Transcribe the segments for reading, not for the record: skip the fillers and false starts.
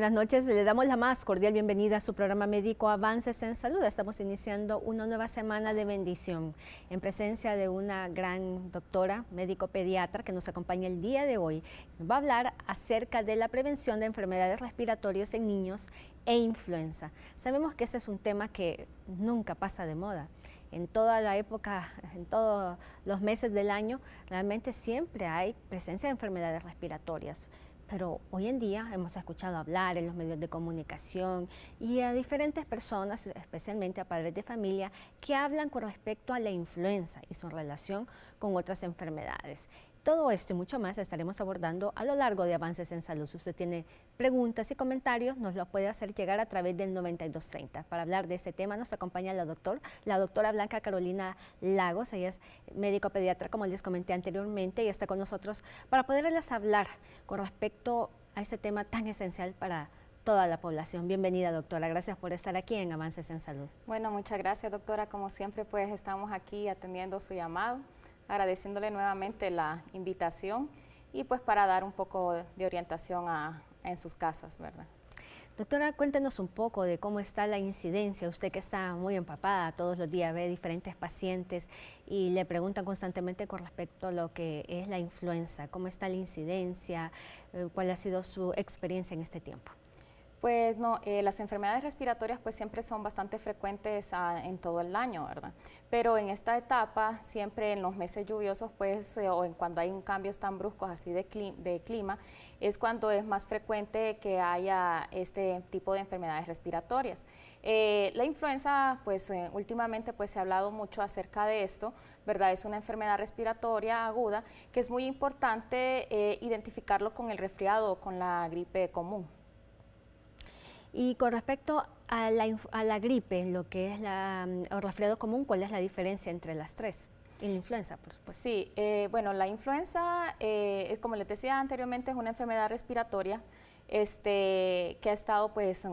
buenas noches. Le damos la más cordial bienvenida a su programa médico Avances en Salud. Estamos iniciando una nueva semana de bendición en presencia de una gran doctora, médico pediatra, que nos acompaña el día de hoy. Nos va a hablar acerca de la prevención de enfermedades respiratorias en niños e influenza. Sabemos que ese es un tema que nunca pasa de moda. En toda la época, en todos los meses del año, realmente siempre hay presencia de enfermedades respiratorias. Pero hoy en día hemos escuchado hablar en los medios de comunicación y a diferentes personas, especialmente a padres de familia, que hablan con respecto a la influenza y su relación con otras enfermedades. Todo esto y mucho más estaremos abordando a lo largo de Avances en Salud. Si usted tiene preguntas y comentarios, nos lo puede hacer llegar a través del 9230. Para hablar de este tema nos acompaña la doctora Blanca Carolina Lagos. Ella es médico pediatra, como les comenté anteriormente, y está con nosotros para poderles hablar con respecto a este tema tan esencial para toda la población. Bienvenida, doctora. Gracias por estar aquí en Avances en Salud. Bueno, muchas gracias, doctora. Como siempre, pues estamos aquí atendiendo su llamado, agradeciéndole nuevamente la invitación y pues para dar un poco de orientación en sus casas, ¿verdad? Doctora, cuéntenos un poco de cómo está la incidencia. Usted que está muy empapada todos los días, ve diferentes pacientes y le preguntan constantemente con respecto a lo que es la influenza. ¿Cómo está la incidencia? ¿Cuál ha sido su experiencia en este tiempo? Pues no, las enfermedades respiratorias pues siempre son bastante frecuentes en todo el año, ¿verdad? Pero en esta etapa, siempre en los meses lluviosos, pues, cuando hay un cambios tan bruscos así de clima, es cuando es más frecuente que haya este tipo de enfermedades respiratorias. La influenza, pues, últimamente pues se ha hablado mucho acerca de esto, ¿verdad? Es una enfermedad respiratoria aguda que es muy importante identificarlo con el resfriado o con la gripe común. Y con respecto a la gripe, lo que es el resfriado común, ¿cuál es la diferencia entre las tres? Y la influenza, por supuesto. Sí, bueno, la influenza, como les decía anteriormente, es una enfermedad respiratoria que ha estado, pues,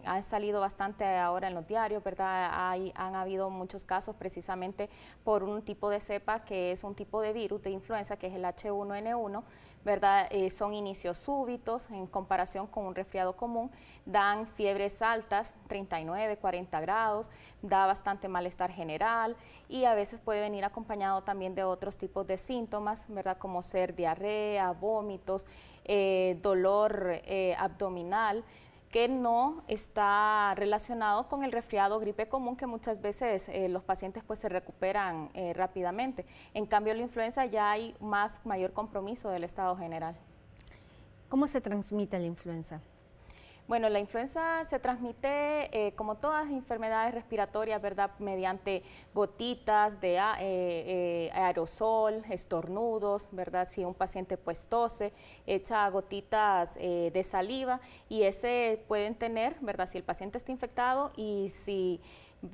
ha salido bastante ahora en los diarios, ¿verdad? Han habido muchos casos precisamente por un tipo de cepa que es un tipo de virus de influenza, que es el H1N1, ¿verdad? Son inicios súbitos en comparación con un resfriado común, dan fiebres altas, 39, 40 grados, da bastante malestar general y a veces puede venir acompañado también de otros tipos de síntomas, ¿verdad? Como ser diarrea, vómitos, dolor abdominal, que no está relacionado con el resfriado o gripe común, que muchas veces los pacientes pues se recuperan rápidamente. En cambio, la influenza ya hay mayor compromiso del estado general. ¿Cómo se transmite la influenza? Bueno, la influenza se transmite, como todas las enfermedades respiratorias, ¿verdad?, mediante gotitas de aerosol, estornudos, ¿verdad? Si un paciente pues tose, echa gotitas de saliva y ese pueden tener, ¿verdad?, si el paciente está infectado y si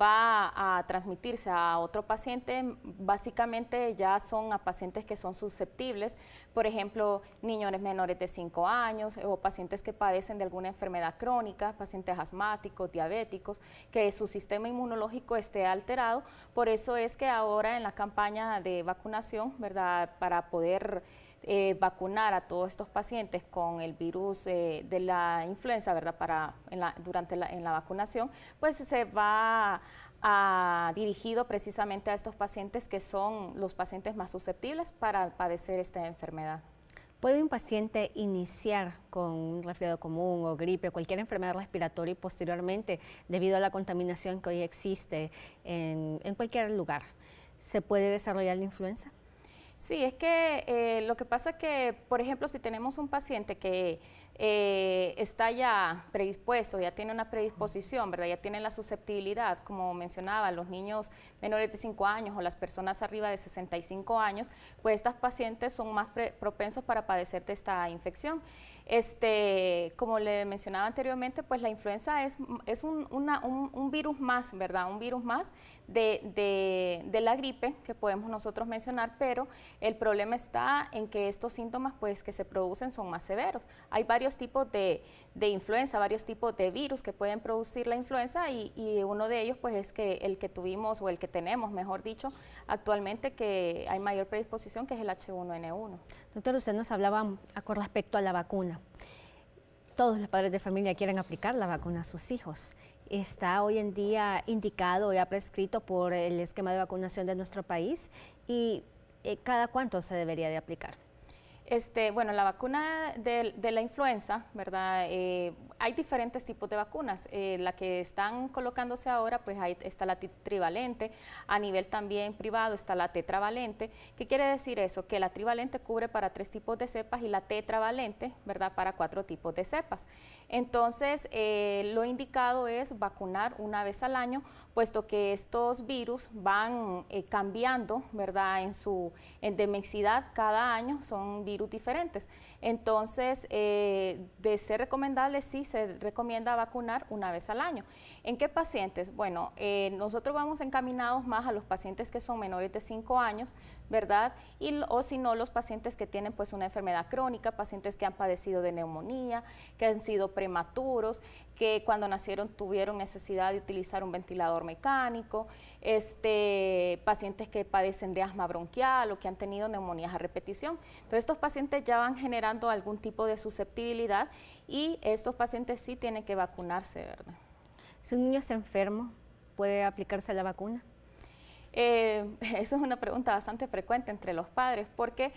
va a transmitirse a otro paciente, básicamente ya son a pacientes que son susceptibles, por ejemplo, niños menores de 5 años o pacientes que padecen de alguna enfermedad crónica, pacientes asmáticos, diabéticos, que su sistema inmunológico esté alterado. Por eso es que ahora en la campaña de vacunación, ¿verdad?, para poder vacunar a todos estos pacientes con el virus de la influenza, ¿verdad?, durante la vacunación, pues se va dirigido precisamente a estos pacientes que son los pacientes más susceptibles para padecer esta enfermedad. ¿Puede un paciente iniciar con un resfriado común o gripe, cualquier enfermedad respiratoria y posteriormente, debido a la contaminación que hoy existe en cualquier lugar, se puede desarrollar la influenza? Sí, es que lo que pasa es que, por ejemplo, si tenemos un paciente que está ya predispuesto, ya tiene una predisposición, ¿verdad?, ya tiene la susceptibilidad, como mencionaba, los niños menores de 5 años o las personas arriba de 65 años, pues estas pacientes son más propensos para padecer de esta infección. Como le mencionaba anteriormente, pues la influenza es un virus más, ¿verdad? Un virus más de la gripe que podemos nosotros mencionar, pero el problema está en que estos síntomas pues que se producen son más severos. Hay varios tipos de influenza, varios tipos de virus que pueden producir la influenza y uno de ellos pues es que el que tuvimos o el que tenemos, mejor dicho, actualmente que hay mayor predisposición, que es el H1N1. Doctor, usted nos hablaba con respecto a la vacuna. todos los padres de familia quieren aplicar la vacuna a sus hijos. Está hoy en día indicado, ya prescrito por el esquema de vacunación de nuestro país y ¿cada cuánto se debería de aplicar? Bueno, la vacuna de la influenza, ¿verdad? Hay diferentes tipos de vacunas. La que están colocándose ahora, pues ahí está la trivalente. A nivel también privado está la tetravalente. ¿Qué quiere decir eso? Que la trivalente cubre para 3 tipos de cepas y la tetravalente, ¿verdad? Para 4 tipos de cepas. Entonces, lo indicado es vacunar una vez al año, puesto que estos virus van cambiando, ¿verdad? En su endemicidad cada año, son virus diferentes. Entonces, de ser recomendable, sí se recomienda vacunar una vez al año. ¿En qué pacientes? Bueno, nosotros vamos encaminados más a los pacientes que son menores de 5 años, ¿verdad? O si no, los pacientes que tienen pues una enfermedad crónica, pacientes que han padecido de neumonía, que han sido prematuros, que cuando nacieron tuvieron necesidad de utilizar un ventilador mecánico, pacientes que padecen de asma bronquial o que han tenido neumonías a repetición. Entonces, estos pacientes ya van generando algún tipo de susceptibilidad y estos pacientes sí tienen que vacunarse, ¿verdad? Si un niño está enfermo, ¿puede aplicarse la vacuna? Eso es una pregunta bastante frecuente entre los padres, porque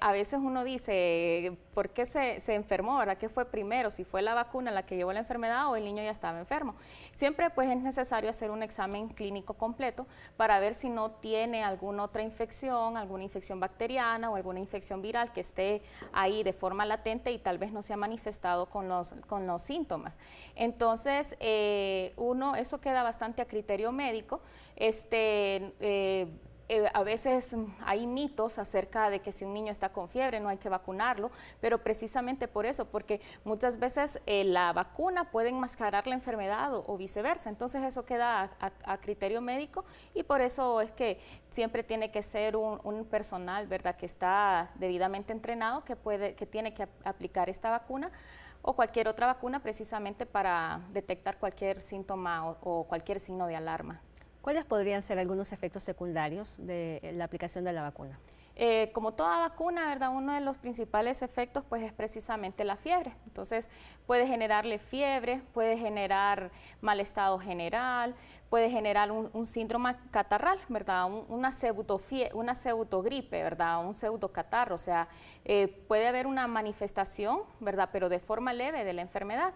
a veces uno dice, ¿por qué se enfermó? ¿Verdad? ¿Qué fue primero? Si fue la vacuna la que llevó la enfermedad o el niño ya estaba enfermo. Siempre pues es necesario hacer un examen clínico completo para ver si no tiene alguna otra infección, alguna infección bacteriana o alguna infección viral que esté ahí de forma latente y tal vez no se ha manifestado con los síntomas. Entonces, eso queda bastante a criterio médico. A veces hay mitos acerca de que si un niño está con fiebre no hay que vacunarlo, pero precisamente por eso, porque muchas veces la vacuna puede enmascarar la enfermedad o viceversa, entonces eso queda a criterio médico y por eso es que siempre tiene que ser un personal, ¿verdad?, que está debidamente entrenado, que tiene que aplicar esta vacuna o cualquier otra vacuna precisamente para detectar cualquier síntoma o cualquier signo de alarma. ¿Cuáles podrían ser algunos efectos secundarios de la aplicación de la vacuna? Como toda vacuna, ¿verdad? Uno de los principales efectos pues es precisamente la fiebre. Entonces puede generarle fiebre, puede generar mal estado general, puede generar un síndrome catarral, ¿verdad? Una pseudogripe, ¿verdad? Un pseudocatarro, o sea, puede haber una manifestación, ¿verdad? Pero de forma leve de la enfermedad.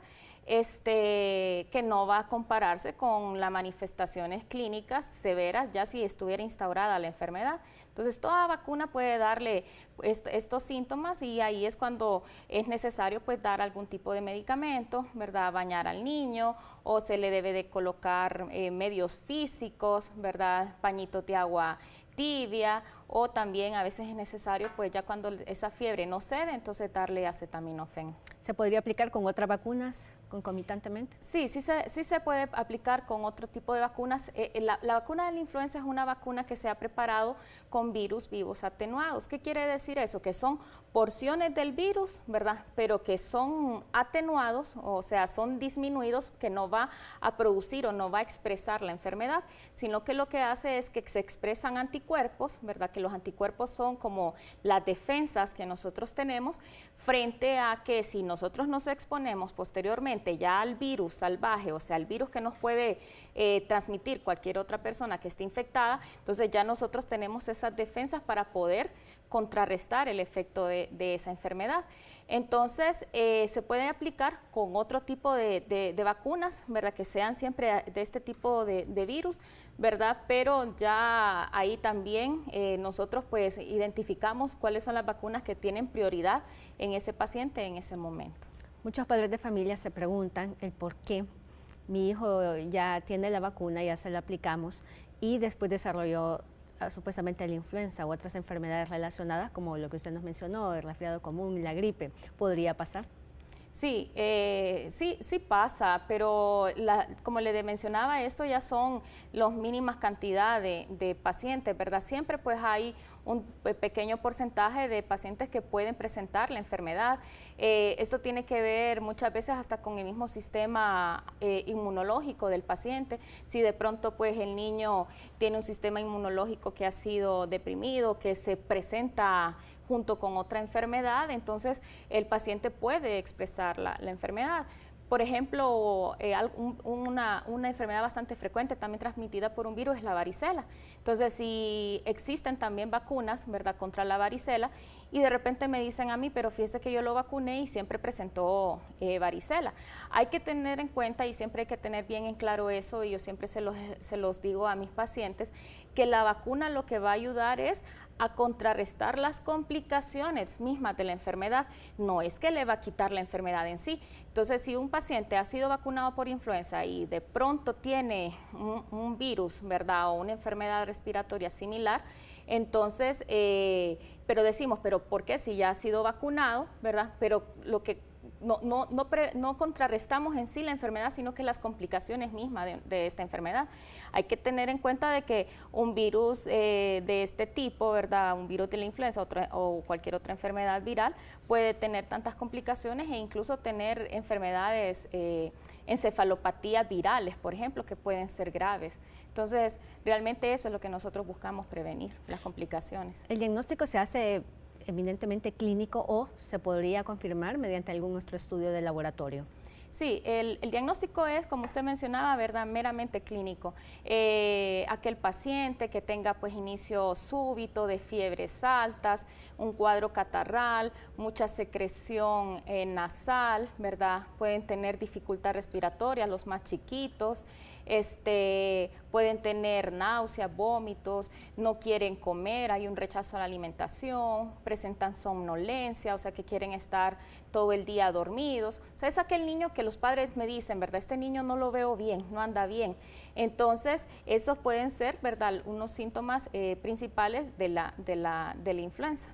Que no va a compararse con las manifestaciones clínicas severas ya si estuviera instaurada la enfermedad. Entonces, toda vacuna puede darle estos síntomas y ahí es cuando es necesario pues dar algún tipo de medicamento, ¿verdad? Bañar al niño o se le debe de colocar medios físicos, ¿verdad? Pañitos de agua tibia o también a veces es necesario pues ya cuando esa fiebre no cede, entonces darle acetaminofén. ¿Se podría aplicar con otras vacunas concomitantemente? Sí se puede aplicar con otro tipo de vacunas. La vacuna de la influenza es una vacuna que se ha preparado con virus vivos atenuados. ¿Qué quiere decir eso? Que son porciones del virus, ¿verdad? Pero que son atenuados, o sea, son disminuidos, que no va a producir o no va a expresar la enfermedad, sino que lo que hace es que se expresan anticuerpos, ¿verdad? Que los anticuerpos son como las defensas que nosotros tenemos frente a que si nosotros nos exponemos posteriormente ya al virus salvaje, o sea, al virus que nos puede transmitir cualquier otra persona que esté infectada, entonces ya nosotros tenemos esas defensas para poder contrarrestar el efecto de esa enfermedad. Entonces, se puede aplicar con otro tipo de vacunas, ¿verdad? Que sean siempre de este tipo de virus, ¿verdad? Pero ya ahí también nosotros pues identificamos cuáles son las vacunas que tienen prioridad en ese paciente en ese momento. Muchos padres de familia se preguntan el por qué mi hijo ya tiene la vacuna, ya se la aplicamos y después desarrolló supuestamente la influenza u otras enfermedades relacionadas como lo que usted nos mencionó, el resfriado común y la gripe. ¿Podría pasar? Sí, sí pasa, pero como le mencionaba, esto ya son las mínimas cantidades de pacientes, ¿verdad? Siempre pues hay un pequeño porcentaje de pacientes que pueden presentar la enfermedad. Esto tiene que ver muchas veces hasta con el mismo sistema inmunológico del paciente. Si de pronto pues el niño tiene un sistema inmunológico que ha sido deprimido, que se presenta junto con otra enfermedad, entonces el paciente puede expresar la enfermedad. Por ejemplo, una enfermedad bastante frecuente también transmitida por un virus es la varicela. Entonces, si existen también vacunas, ¿verdad?, contra la varicela, y de repente me dicen a mí, pero fíjese que yo lo vacuné y siempre presentó varicela. Hay que tener en cuenta y siempre hay que tener bien en claro eso, y yo siempre se los digo a mis pacientes, que la vacuna lo que va a ayudar es a contrarrestar las complicaciones mismas de la enfermedad, no es que le va a quitar la enfermedad en sí. Entonces, si un paciente ha sido vacunado por influenza y de pronto tiene un virus, ¿verdad?, o una enfermedad respiratoria similar, entonces, pero decimos, pero ¿por qué? Si ya ha sido vacunado, ¿verdad? Pero lo que no contrarrestamos en sí la enfermedad, sino que las complicaciones mismas de esta enfermedad. Hay que tener en cuenta de que un virus de este tipo, ¿verdad?, un virus de la influenza o cualquier otra enfermedad viral, puede tener tantas complicaciones e incluso tener enfermedades, encefalopatías virales, por ejemplo, que pueden ser graves. Entonces, realmente eso es lo que nosotros buscamos prevenir, las complicaciones. ¿El diagnóstico se hace eminentemente clínico o se podría confirmar mediante algún otro estudio de laboratorio? Sí, el diagnóstico es, como usted mencionaba, ¿verdad?, meramente clínico. Aquel paciente que tenga pues inicio súbito de fiebres altas, un cuadro catarral, mucha secreción nasal, ¿verdad? Pueden tener dificultad respiratoria, los más chiquitos, pueden tener náuseas, vómitos, no quieren comer, hay un rechazo a la alimentación, presentan somnolencia, o sea que quieren estar todo el día dormidos. O sea, es aquel niño que los padres me dicen, ¿verdad?, este niño no lo veo bien, no anda bien. Entonces, esos pueden ser, ¿verdad?, unos síntomas principales de la influenza.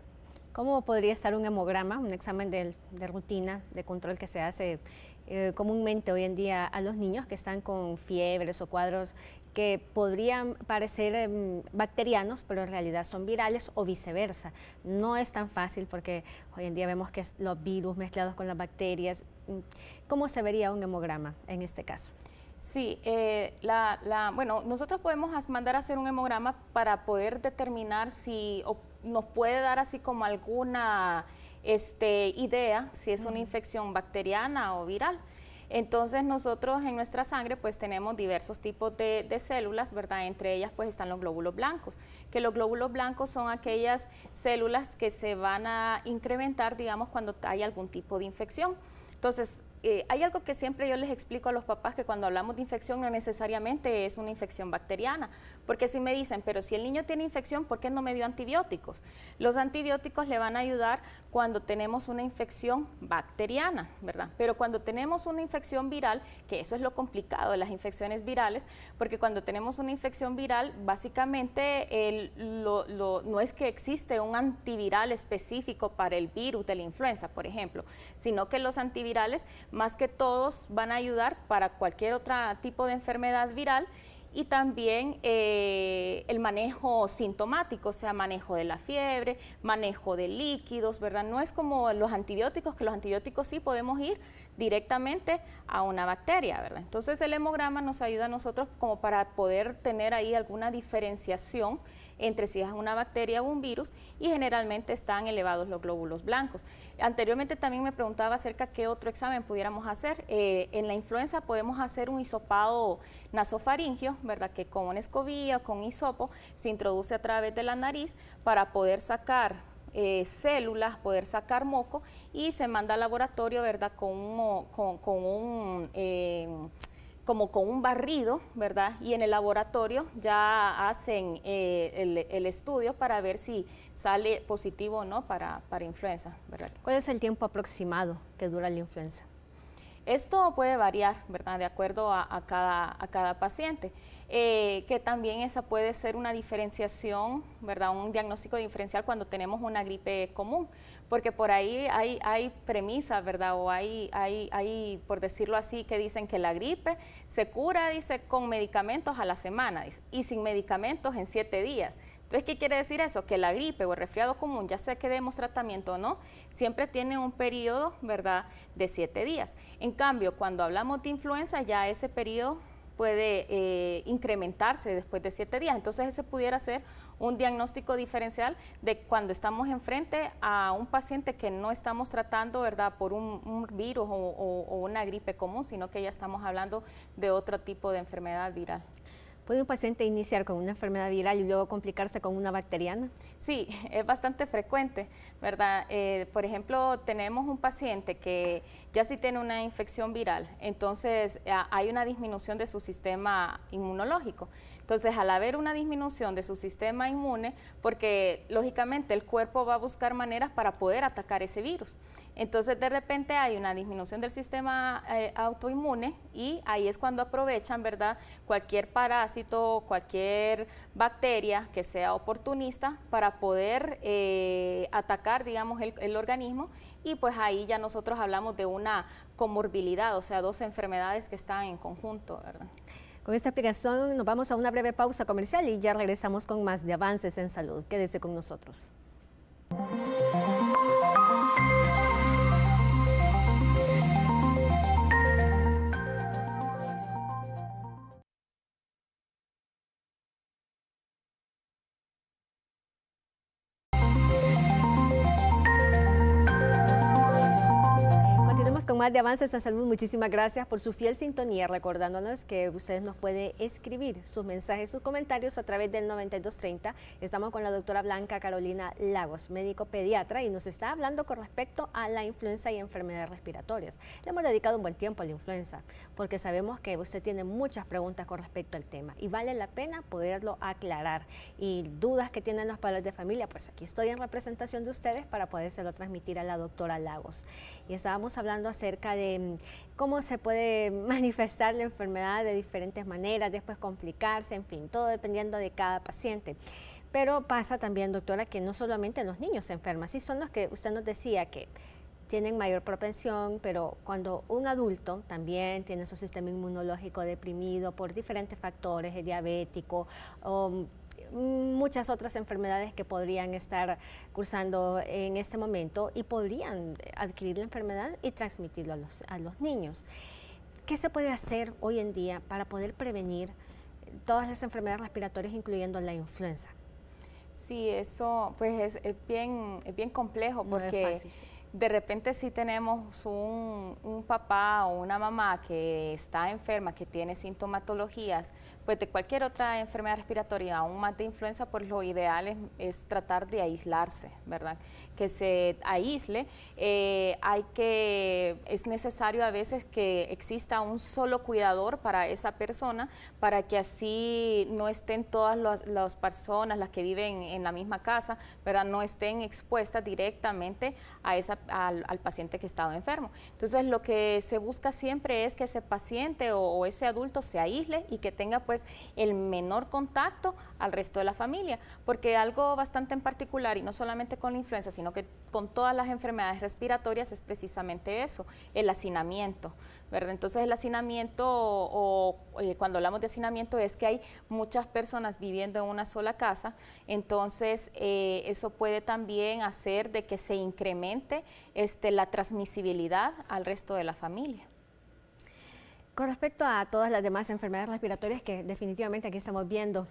¿Cómo podría estar un hemograma, un examen de rutina, de control que se hace comúnmente hoy en día a los niños que están con fiebres o cuadros que podrían parecer bacterianos, pero en realidad son virales o viceversa? No es tan fácil porque hoy en día vemos que los virus mezclados con las bacterias. ¿Cómo se vería un hemograma en este caso? Sí, bueno, nosotros podemos mandar a hacer un hemograma para poder determinar si nos puede dar así como alguna idea si es una infección bacteriana o viral. Entonces nosotros en nuestra sangre pues tenemos diversos tipos de células, ¿verdad? Entre ellas pues están los glóbulos blancos, que los glóbulos blancos son aquellas células que se van a incrementar, digamos, cuando hay algún tipo de infección. Entonces, hay algo que siempre yo les explico a los papás, que cuando hablamos de infección no necesariamente es una infección bacteriana, porque si me dicen, pero si el niño tiene infección, ¿por qué no me dio antibióticos? Los antibióticos le van a ayudar cuando tenemos una infección bacteriana, ¿verdad? Pero cuando tenemos una infección viral, que eso es lo complicado de las infecciones virales, porque cuando tenemos una infección viral, básicamente no es que existe un antiviral específico para el virus de la influenza, por ejemplo, sino que los antivirales más que todos van a ayudar para cualquier otro tipo de enfermedad viral, y también el manejo sintomático, o sea, manejo de la fiebre, manejo de líquidos, ¿verdad? No es como los antibióticos, que los antibióticos sí podemos ir directamente a una bacteria, ¿verdad? Entonces el hemograma nos ayuda a nosotros como para poder tener ahí alguna diferenciación entre si es una bacteria o un virus, y generalmente están elevados los glóbulos blancos. Anteriormente también me preguntaba acerca de qué otro examen pudiéramos hacer. En la influenza podemos hacer un hisopado nasofaringio, ¿verdad?, que con una escobilla, con hisopo, se introduce a través de la nariz para poder sacar células, poder sacar moco, y se manda al laboratorio, ¿verdad?, como con un barrido, ¿verdad? Y en el laboratorio ya hacen el estudio para ver si sale positivo o no para influenza, ¿verdad? ¿Cuál es el tiempo aproximado que dura la influenza? Esto puede variar, ¿verdad?, de acuerdo a cada paciente, que también esa puede ser una diferenciación, ¿verdad?, un diagnóstico diferencial cuando tenemos una gripe común, porque por ahí hay premisas, ¿verdad?, o hay, por decirlo así, que dicen que la gripe se cura, dice, con medicamentos a la semana, dice, y sin medicamentos en 7 días. Entonces, ¿qué quiere decir eso? Que la gripe o el resfriado común, ya sea que demos tratamiento o no, siempre tiene un periodo, ¿verdad?, de 7 días. En cambio, cuando hablamos de influenza, ya ese periodo puede incrementarse después de 7 días. Entonces ese pudiera ser un diagnóstico diferencial de cuando estamos enfrente a un paciente que no estamos tratando, ¿verdad?, por un virus o una gripe común, sino que ya estamos hablando de otro tipo de enfermedad viral. ¿Puede un paciente iniciar con una enfermedad viral y luego complicarse con una bacteriana? Sí, es bastante frecuente, ¿verdad? Por ejemplo, tenemos un paciente que ya sí tiene una infección viral, entonces hay una disminución de su sistema inmunológico. Entonces, al haber una disminución de su sistema inmune, porque lógicamente el cuerpo va a buscar maneras para poder atacar ese virus. Entonces, de repente hay una disminución del sistema autoinmune y ahí es cuando aprovechan, ¿verdad?, cualquier parásito, cualquier bacteria que sea oportunista para poder atacar, digamos, el organismo, y pues ahí ya nosotros hablamos de una comorbilidad, o sea, 2 enfermedades que están en conjunto, ¿verdad? Con esta explicación nos vamos a una breve pausa comercial y ya regresamos con más de Avances en Salud. Quédese con nosotros. Con más de Avances en Salud, muchísimas gracias por su fiel sintonía, recordándonos que ustedes nos pueden escribir sus mensajes, sus comentarios a través del 9230. Estamos con la doctora Blanca Carolina Lagos, médico pediatra, y nos está hablando con respecto a la influenza y enfermedades respiratorias. Le hemos dedicado un buen tiempo a la influenza, porque sabemos que usted tiene muchas preguntas con respecto al tema y vale la pena poderlo aclarar. Y dudas que tienen los padres de familia, pues aquí estoy en representación de ustedes para podérselo transmitir a la doctora Lagos. Y estábamos hablando acerca de cómo se puede manifestar la enfermedad de diferentes maneras, después complicarse, en fin, todo dependiendo de cada paciente. Pero pasa también, doctora, que no solamente los niños se enferman, sí son los que usted nos decía que tienen mayor propensión, pero cuando un adulto también tiene su sistema inmunológico deprimido por diferentes factores, es diabético o muchas otras enfermedades que podrían estar cursando en este momento y podrían adquirir la enfermedad y transmitirlo a los niños. ¿Qué se puede hacer hoy en día para poder prevenir todas las enfermedades respiratorias, incluyendo la influenza? Sí, eso pues es bien complejo porque no es fácil, sí. De repente si tenemos un papá o una mamá que está enferma, que tiene sintomatologías, pues de cualquier otra enfermedad respiratoria, aún más de influenza, pues lo ideal es tratar de aislarse, ¿verdad? Que se aísle. Es necesario a veces que exista un solo cuidador para esa persona, para que así no estén todas las personas, las que viven en la misma casa, ¿verdad?, no estén expuestas directamente al paciente que estaba enfermo. Entonces lo que se busca siempre es que ese paciente o ese adulto se aísle y que tenga pues el menor contacto al resto de la familia, porque algo bastante en particular, y no solamente con la influenza, sino que con todas las enfermedades respiratorias, es precisamente eso, el hacinamiento, ¿verdad? Entonces el hacinamiento, cuando hablamos de hacinamiento, es que hay muchas personas viviendo en una sola casa, entonces eso puede también hacer de que se incremente la transmisibilidad al resto de la familia. Con respecto a todas las demás enfermedades respiratorias que definitivamente aquí estamos viendo,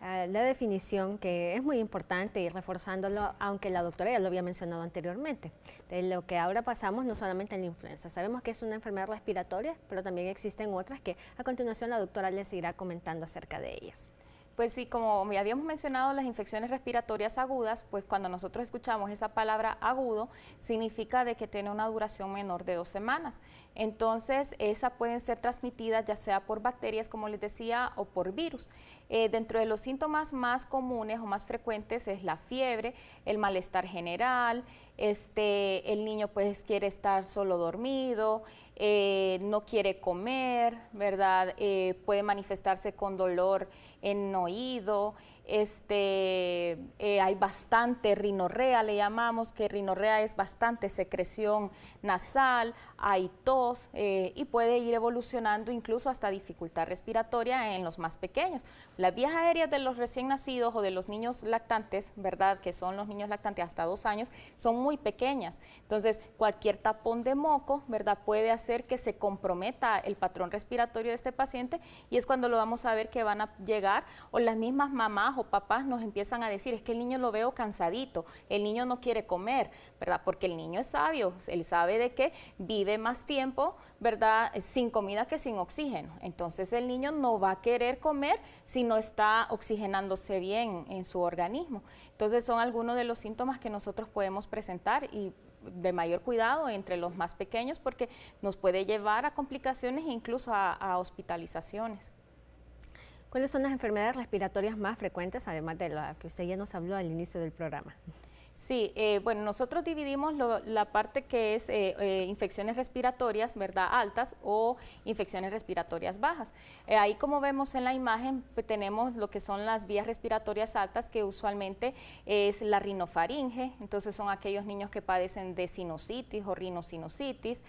la definición que es muy importante y reforzándolo, aunque la doctora ya lo había mencionado anteriormente, de lo que ahora pasamos no solamente en la influenza. Sabemos que es una enfermedad respiratoria, pero también existen otras que a continuación la doctora les seguirá comentando acerca de ellas. Pues sí, como ya habíamos mencionado, las infecciones respiratorias agudas, pues cuando nosotros escuchamos esa palabra agudo, significa de que tiene una duración menor de 2 semanas. Entonces, esas pueden ser transmitidas ya sea por bacterias, como les decía, o por virus. Dentro de los síntomas más comunes o más frecuentes es la fiebre, el malestar general, el niño pues quiere estar solo dormido, no quiere comer, ¿verdad? Puede manifestarse con dolor en oído, hay bastante rinorrea, le llamamos, que rinorrea es bastante secreción nasal, hay tos y puede ir evolucionando incluso hasta dificultad respiratoria en los más pequeños. Las vías aéreas de los recién nacidos o de los niños lactantes, ¿verdad?, que son los niños lactantes hasta 2 años, son muy pequeñas. Entonces, cualquier tapón de moco, ¿verdad?, puede hacer que se comprometa el patrón respiratorio de este paciente, y es cuando lo vamos a ver que van a llegar, o las mismas mamás o papás nos empiezan a decir, es que el niño lo veo cansadito, el niño no quiere comer, ¿verdad?, porque el niño es sabio, él sabe de que vive más tiempo, ¿verdad?, sin comida que sin oxígeno. Entonces el niño no va a querer comer si no está oxigenándose bien en su organismo. Entonces son algunos de los síntomas que nosotros podemos presentar, y de mayor cuidado entre los más pequeños, porque nos puede llevar a complicaciones e incluso a hospitalizaciones. ¿Cuáles son las enfermedades respiratorias más frecuentes, además de la que usted ya nos habló al inicio del programa? Sí, bueno, nosotros dividimos la parte que es infecciones respiratorias, ¿verdad?, altas, o infecciones respiratorias bajas. Ahí, como vemos en la imagen, pues, tenemos lo que son las vías respiratorias altas, que usualmente es la rinofaringe. Entonces son aquellos niños que padecen de sinusitis o rinosinusitis.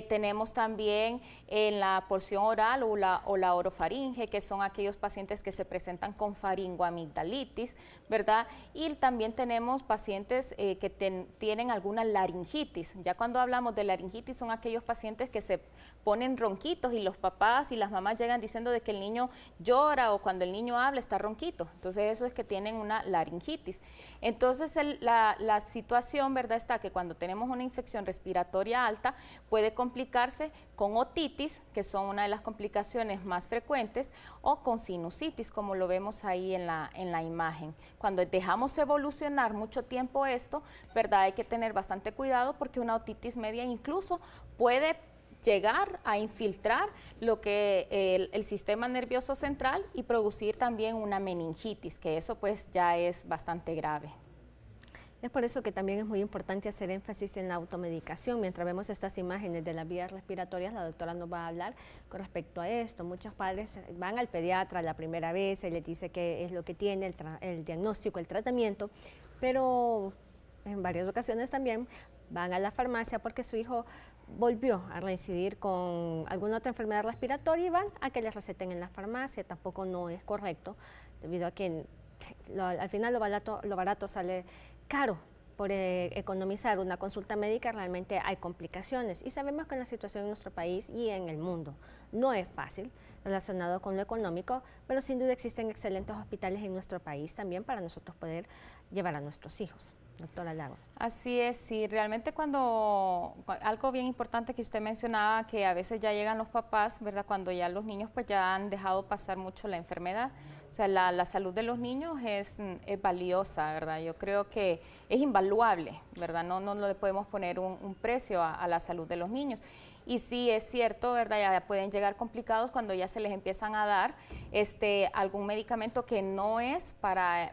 Tenemos también en la porción oral o la orofaringe, que son aquellos pacientes que se presentan con faringoamigdalitis, ¿verdad? Y también tenemos pacientes que tienen alguna laringitis. Ya cuando hablamos de laringitis, son aquellos pacientes que se ponen ronquitos, y los papás y las mamás llegan diciendo de que el niño llora, o cuando el niño habla está ronquito. Entonces eso es que tienen una laringitis. Entonces la situación, ¿verdad?, está que cuando tenemos una infección respiratoria alta puede complicarse con otitis, que son una de las complicaciones más frecuentes, o con sinusitis, como lo vemos ahí en la imagen. Cuando dejamos evolucionar mucho tiempo esto, ¿verdad?, hay que tener bastante cuidado, porque una otitis media incluso puede llegar a infiltrar lo que el sistema nervioso central y producir también una meningitis, que eso pues ya es bastante grave. Es por eso que también es muy importante hacer énfasis en la automedicación. Mientras vemos estas imágenes de las vías respiratorias, la doctora nos va a hablar con respecto a esto. Muchos padres van al pediatra la primera vez, y les dice qué es lo que tiene, el diagnóstico, el tratamiento, pero en varias ocasiones también van a la farmacia porque su hijo volvió a reincidir con alguna otra enfermedad respiratoria, y van a que les receten en la farmacia. Tampoco no es correcto, debido a que al final lo barato sale caro. Por economizar una consulta médica realmente hay complicaciones, y sabemos que la situación en nuestro país y en el mundo no es fácil relacionado con lo económico, pero sin duda existen excelentes hospitales en nuestro país también para nosotros poder llevar a nuestros hijos. Doctora Lagos. Así es, sí, realmente algo bien importante que usted mencionaba, que a veces ya llegan los papás, ¿verdad?, cuando ya los niños pues ya han dejado pasar mucho la enfermedad. O sea, la salud de los niños es valiosa, ¿verdad? Yo creo que es invaluable, ¿verdad? No le podemos poner un precio a la salud de los niños. Y sí, es cierto, ¿verdad?, ya pueden llegar complicados cuando ya se les empiezan a dar algún medicamento que no es para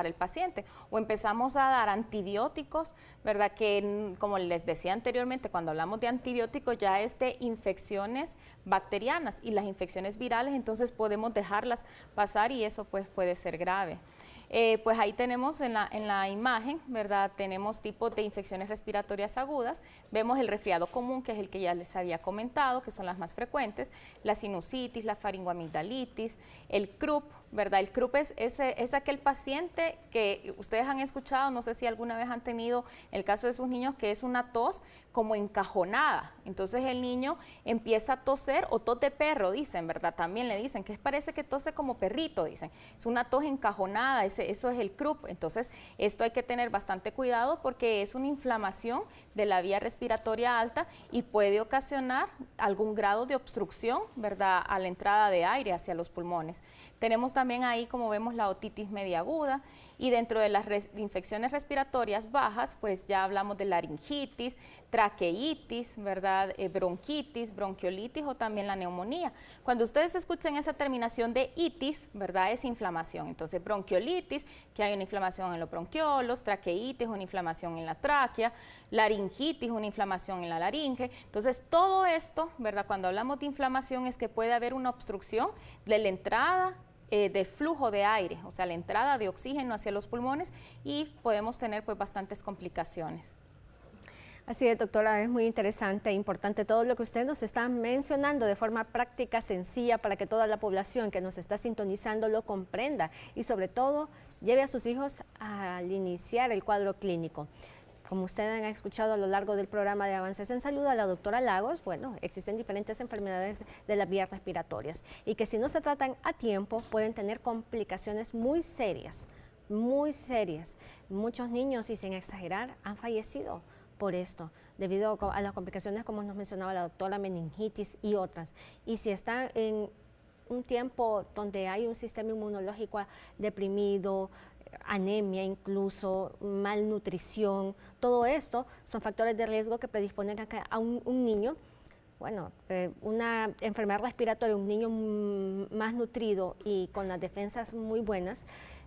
el paciente, o empezamos a dar antibióticos, ¿verdad?, que como les decía anteriormente, cuando hablamos de antibióticos ya es de infecciones bacterianas, y las infecciones virales entonces podemos dejarlas pasar, y eso pues puede ser grave. Pues ahí tenemos en la imagen, ¿verdad?, tenemos tipos de infecciones respiratorias agudas. Vemos el resfriado común, que es el que ya les había comentado, que son las más frecuentes, la sinusitis, la faringoamigdalitis, el croup, ¿verdad? El croup es aquel paciente que ustedes han escuchado, no sé si alguna vez han tenido el caso de sus niños, que es una tos como encajonada. Entonces el niño empieza a toser, o tos de perro, dicen, ¿verdad? También le dicen que parece que tose como perrito, dicen. Es una tos encajonada, eso es el croup. Entonces esto hay que tener bastante cuidado, porque es una inflamación de la vía respiratoria alta y puede ocasionar algún grado de obstrucción, ¿verdad?, a la entrada de aire hacia los pulmones. Tenemos también ahí, como vemos, la otitis media aguda, y dentro de las infecciones respiratorias bajas, pues ya hablamos de laringitis, traqueitis, ¿verdad?, bronquitis, bronquiolitis, o también la neumonía. Cuando ustedes escuchen esa terminación de itis, ¿verdad?, es inflamación. Entonces, bronquiolitis, que hay una inflamación en los bronquiolos; traqueitis, una inflamación en la tráquea; laringitis, una inflamación en la laringe. Entonces, todo esto, ¿verdad?, cuando hablamos de inflamación, es que puede haber una obstrucción de la entrada del flujo de aire, o sea, la entrada de oxígeno hacia los pulmones y podemos tener pues bastantes complicaciones. Así es, doctora, es muy interesante e importante todo lo que usted nos está mencionando de forma práctica, sencilla, para que toda la población que nos está sintonizando lo comprenda y sobre todo lleve a sus hijos al iniciar el cuadro clínico. Como ustedes han escuchado a lo largo del programa de Avances en Salud a la doctora Lagos, bueno, existen diferentes enfermedades de las vías respiratorias y que si no se tratan a tiempo pueden tener complicaciones muy serias, muy serias. Muchos niños, y sin exagerar, han fallecido por esto, debido a las complicaciones como nos mencionaba la doctora, meningitis y otras. Y si están en un tiempo donde hay un sistema inmunológico deprimido, anemia incluso, malnutrición, todo esto son factores de riesgo que predisponen a un niño, bueno, una enfermedad respiratoria, un niño más nutrido y con las defensas muy buenas,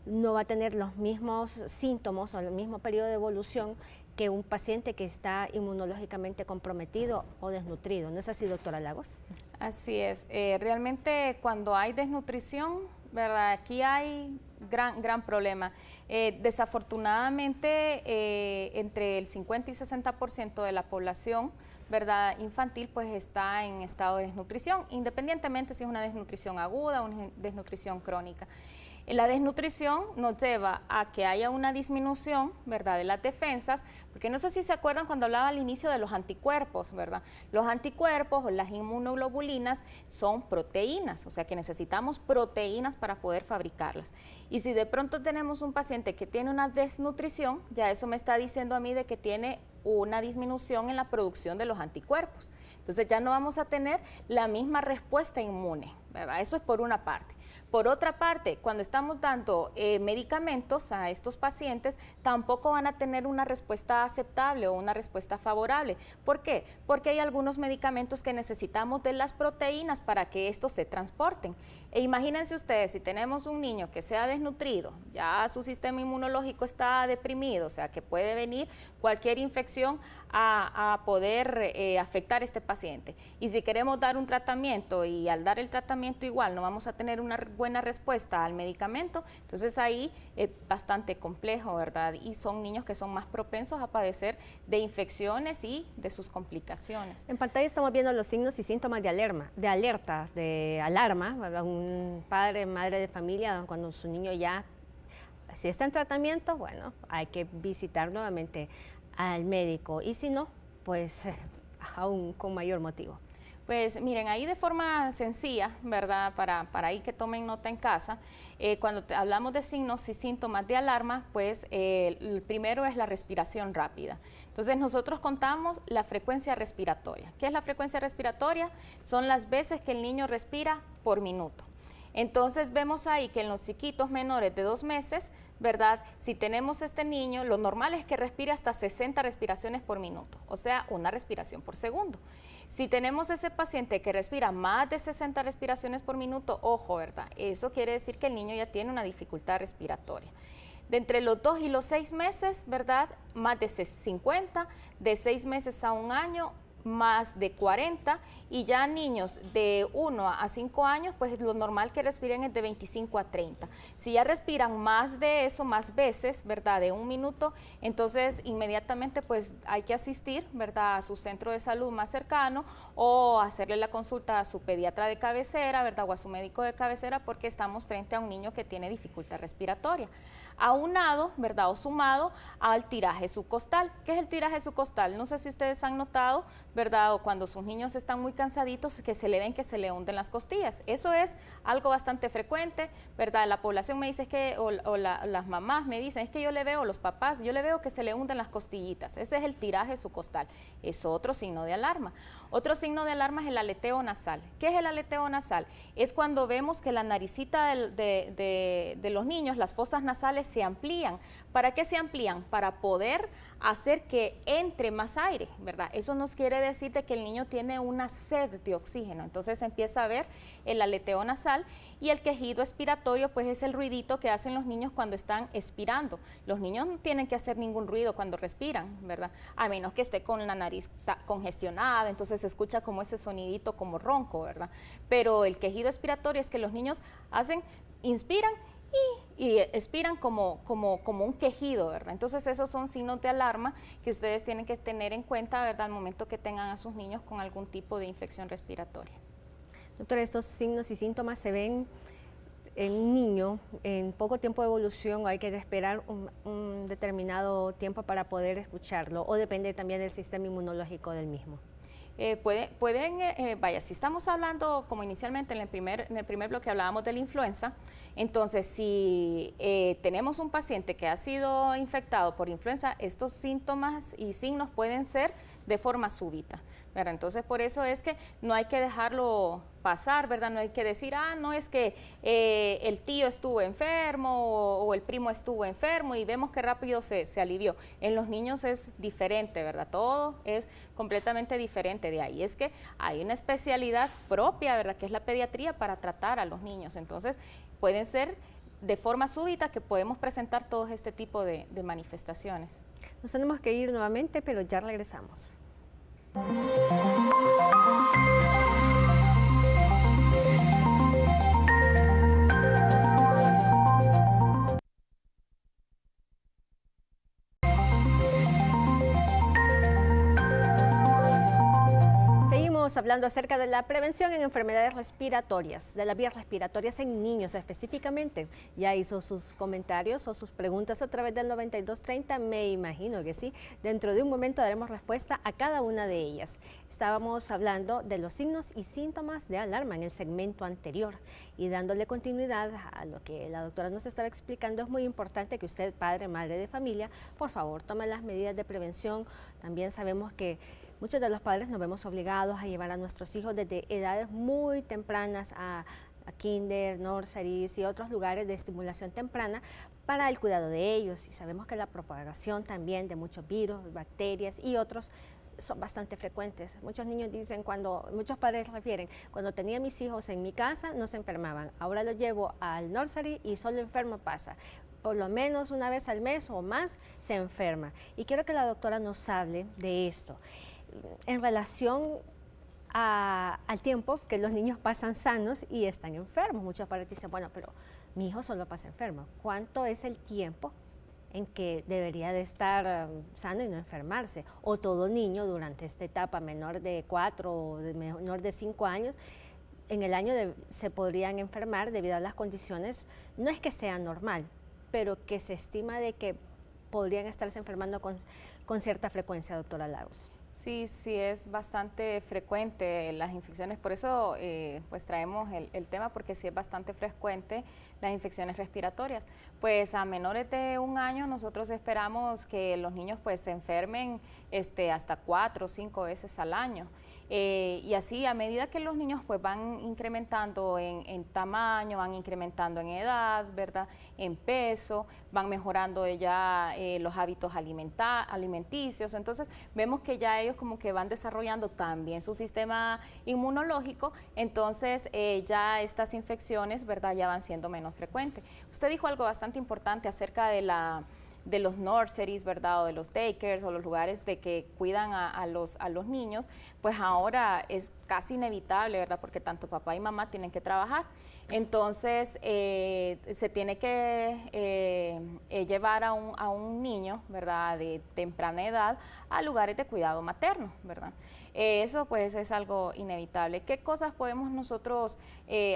no va a tener los mismos síntomas o el mismo periodo de evolución que un paciente que está inmunológicamente comprometido o desnutrido. ¿No es así, doctora Lagos? Así es. Realmente cuando hay desnutrición, ¿verdad? Aquí hay gran problema. Desafortunadamente, entre el 50 y 60% de la población, ¿verdad?, infantil, pues está en estado de desnutrición, independientemente si es una desnutrición aguda o una desnutrición crónica. La desnutrición nos lleva a que haya una disminución, ¿verdad?, de las defensas, porque no sé si se acuerdan cuando hablaba al inicio de los anticuerpos, ¿verdad? Los anticuerpos o las inmunoglobulinas son proteínas, o sea que necesitamos proteínas para poder fabricarlas. Y si de pronto tenemos un paciente que tiene una desnutrición, ya eso me está diciendo a mí de que tiene una disminución en la producción de los anticuerpos. Entonces ya no vamos a tener la misma respuesta inmune, ¿verdad? Eso es por una parte. Por otra parte, cuando estamos dando medicamentos a estos pacientes, tampoco van a tener una respuesta aceptable o una respuesta favorable. ¿Por qué? Porque hay algunos medicamentos que necesitamos de las proteínas para que estos se transporten. E imagínense ustedes, si tenemos un niño que sea desnutrido, ya su sistema inmunológico está deprimido, o sea que puede venir cualquier infección a poder afectar a este paciente. Y si queremos dar un tratamiento y al dar el tratamiento igual no vamos a tener una buena respuesta al medicamento, entonces ahí es bastante complejo, ¿verdad? Y son niños que son más propensos a padecer de infecciones y de sus complicaciones. En pantalla estamos viendo los signos y síntomas de alerta, de alarma, ¿verdad? Un padre, madre de familia, cuando su niño ya, si está en tratamiento, bueno, hay que visitar nuevamente al médico y si no, pues aún con mayor motivo. Pues miren, ahí de forma sencilla, ¿verdad? Para ahí que tomen nota en casa, cuando hablamos de signos y síntomas de alarma, pues el primero es la respiración rápida. Entonces nosotros contamos la frecuencia respiratoria. ¿Qué es la frecuencia respiratoria? Son las veces que el niño respira por minuto. Entonces vemos ahí que en los chiquitos menores de 2 meses, ¿verdad? Si tenemos este niño, lo normal es que respire hasta 60 respiraciones por minuto, o sea, una respiración por segundo. Si tenemos ese paciente que respira más de 60 respiraciones por minuto, ojo, ¿verdad? Eso quiere decir que el niño ya tiene una dificultad respiratoria. De entre los 2 y los 6 meses, ¿verdad? Más de 50, de 6 meses a 1 año, más de 40, y ya niños de 1 a 5 años, pues lo normal que respiren es de 25 a 30. Si ya respiran más de eso, más veces, ¿verdad?, de 1 minuto, entonces inmediatamente pues hay que asistir, ¿verdad?, a su centro de salud más cercano o hacerle la consulta a su pediatra de cabecera, ¿verdad?, o a su médico de cabecera, porque estamos frente a un niño que tiene dificultad respiratoria. Aunado, ¿verdad?, o sumado al tiraje subcostal. ¿Qué es el tiraje subcostal? No sé si ustedes han notado, ¿verdad?, o cuando sus niños están muy cansaditos, que se le ven que se le hunden las costillas. Eso es algo bastante frecuente, ¿verdad? La población me dice que, las mamás me dicen, es que yo le veo, los papás, yo le veo que se le hunden las costillitas. Ese es el tiraje subcostal. Es otro signo de alarma. Otro signo de alarma es el aleteo nasal. ¿Qué es el aleteo nasal? Es cuando vemos que la naricita de los niños, las fosas nasales, pulmonares se amplían. ¿Para qué se amplían? Para poder hacer que entre más aire, ¿verdad? Eso nos quiere decir de que el niño tiene una sed de oxígeno. Entonces empieza a ver el aleteo nasal, y el quejido expiratorio pues es el ruidito que hacen los niños cuando están expirando. Los niños no tienen que hacer ningún ruido cuando respiran, ¿verdad? A menos que esté con la nariz congestionada, entonces se escucha como ese sonidito como ronco, ¿verdad? Pero el quejido expiratorio es que los niños inspiran y expiran como un quejido, ¿verdad? Entonces esos son signos de alarma que ustedes tienen que tener en cuenta, ¿verdad?, al momento que tengan a sus niños con algún tipo de infección respiratoria. Doctora, ¿estos signos y síntomas se ven en un niño en poco tiempo de evolución, o hay que esperar un determinado tiempo para poder escucharlo, o depende también del sistema inmunológico del mismo? Si estamos hablando, como inicialmente en el primer bloque hablábamos de la influenza, entonces si tenemos un paciente que ha sido infectado por influenza, estos síntomas y signos pueden ser de forma súbita, ¿verdad? Entonces por eso es que no hay que dejarlo pasar, ¿verdad? No hay que decir, no es que el tío estuvo enfermo o el primo estuvo enfermo y vemos que rápido se alivió. En los niños es diferente, ¿verdad? Todo es completamente diferente. De ahí es que hay una especialidad propia, ¿verdad?, que es la pediatría para tratar a los niños. Entonces pueden ser de forma súbita que podemos presentar todo este tipo de manifestaciones. Nos tenemos que ir nuevamente, pero ya regresamos. Seguimos hablando acerca de la prevención en enfermedades respiratorias, de las vías respiratorias en niños específicamente. Ya hizo sus comentarios o sus preguntas a través del 9230, me imagino que sí. Dentro de un momento daremos respuesta a cada una de ellas. Estábamos hablando de los signos y síntomas de alarma en el segmento anterior, y dándole continuidad a lo que la doctora nos estaba explicando, es muy importante que usted, padre, madre de familia, por favor, tome las medidas de prevención. También sabemos que muchos de los padres nos vemos obligados a llevar a nuestros hijos desde edades muy tempranas a kinder, nurseries y otros lugares de estimulación temprana para el cuidado de ellos. Y sabemos que la propagación también de muchos virus, bacterias y otros son bastante frecuentes. Muchos niños dicen, muchos padres refieren, cuando tenía mis hijos en mi casa no se enfermaban, ahora los llevo al nursery y solo enfermo pasa. Por lo menos una vez al mes o más se enferma. Y quiero que la doctora nos hable de esto en relación al tiempo que los niños pasan sanos y están enfermos. Muchos padres dicen, bueno, pero mi hijo solo pasa enfermo. ¿Cuánto es el tiempo en que debería de estar sano y no enfermarse? O todo niño durante esta etapa, menor de 4 o menor de 5 años, en el año se podrían enfermar debido a las condiciones, no es que sea normal, pero que se estima de que podrían estarse enfermando con cierta frecuencia, doctora Lagos. Sí, es bastante frecuente las infecciones, por eso pues traemos el tema, porque sí es bastante frecuente las infecciones respiratorias. Pues a menores de 1 año nosotros esperamos que los niños pues se enfermen hasta 4 o 5 veces al año. Y así a medida que los niños pues van incrementando en tamaño, van incrementando en edad, ¿verdad?, en peso, van mejorando ya los hábitos alimenticios, entonces vemos que ya ellos como que van desarrollando también su sistema inmunológico, entonces ya estas infecciones, ¿verdad?, ya van siendo menos frecuentes. Usted dijo algo bastante importante acerca de los nurseries, ¿verdad?, o de los daycares o los lugares de que cuidan a los niños. Pues ahora es casi inevitable, ¿verdad?, porque tanto papá y mamá tienen que trabajar. Entonces se tiene que llevar a un niño, ¿verdad?, de temprana edad a lugares de cuidado materno, ¿verdad? Eso pues es algo inevitable. ¿Qué cosas podemos nosotros